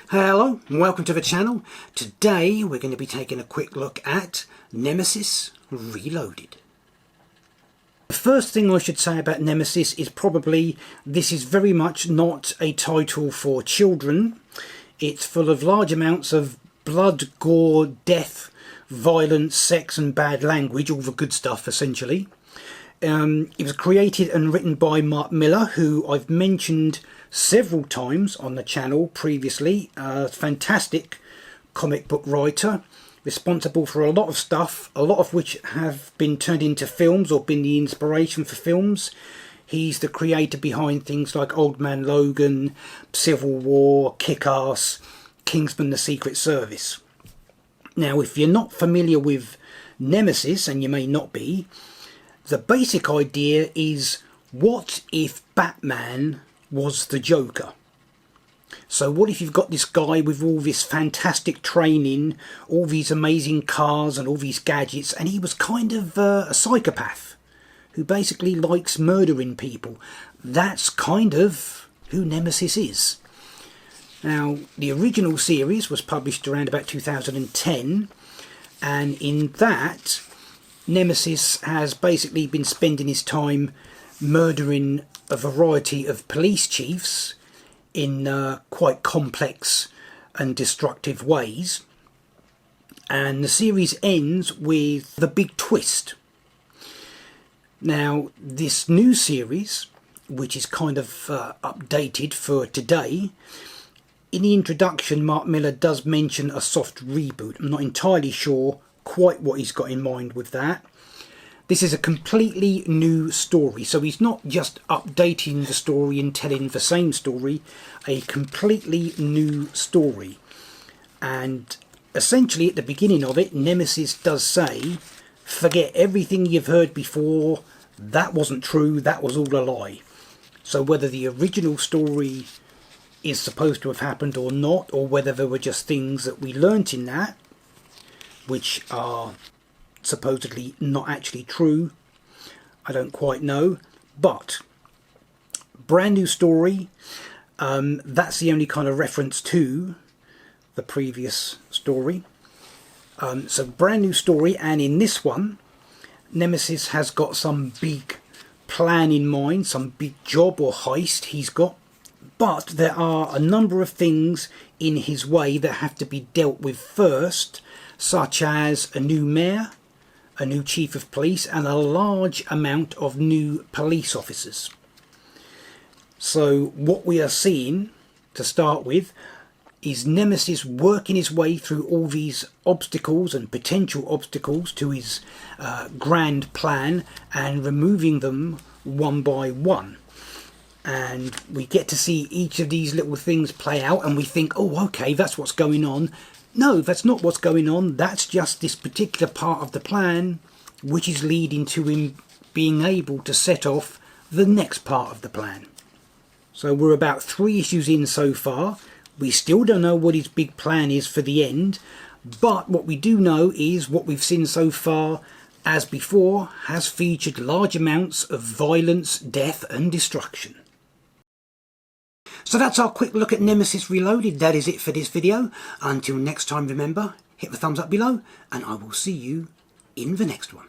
Hello and welcome to the channel. Today we're going to be taking a quick look at Nemesis Reloaded. The first thing I should say about Nemesis is probably this is very much not a title for children. It's full of large amounts of blood, gore, death, violence, sex and bad language, all the good stuff essentially. It was created and written by Mark Millar, who I've mentioned several times on the channel previously. A fantastic comic book writer, responsible for a lot of stuff, a lot of which have been turned into films or been the inspiration for films. He's the creator behind things like Old Man Logan, Civil War, Kick-Ass, Kingsman: The Secret Service. Now, if you're not familiar with Nemesis, and you may not be, the basic idea is, what if Batman was the Joker? So what if you've got this guy with all this fantastic training, all these amazing cars and all these gadgets, and he was kind of a psychopath who basically likes murdering people? That's kind of who Nemesis is. Now, the original series was published around about 2010, and in that, Nemesis has basically been spending his time murdering a variety of police chiefs in quite complex and destructive ways. And the series ends with the big twist. Now, this new series, which is kind of updated for today, in the introduction, Mark Millar does mention a soft reboot. I'm not entirely sure quite what he's got in mind with that. This is a completely new story, so he's not just updating the story and telling the same story, a completely new story. And essentially at the beginning of it, Nemesis does say, forget everything you've heard before, that wasn't true, that was all a lie. So whether the original story is supposed to have happened or not, or whether there were just things that we learnt in that which are supposedly not actually true, I don't quite know. But brand new story. That's the only kind of reference to the previous story. So brand new story, and in this one Nemesis has got some big plan in mind, some big job or heist he's got, but there are a number of things in his way that have to be dealt with first, such as a new mayor, a new chief of police, and a large amount of new police officers. So what we are seeing, to start with, is Nemesis working his way through all these obstacles and potential obstacles to his grand plan and removing them one by one. And we get to see each of these little things play out, and we think, oh, okay, that's what's going on. No, that's not what's going on. That's just this particular part of the plan, which is leading to him being able to set off the next part of the plan. So we're about 3 issues in so far. We still don't know what his big plan is for the end, but what we do know is what we've seen so far, as before, has featured large amounts of violence, death and destruction. So that's our quick look at Nemesis Reloaded. That is it for this video. Until next time, remember, hit the thumbs up below, and I will see you in the next one.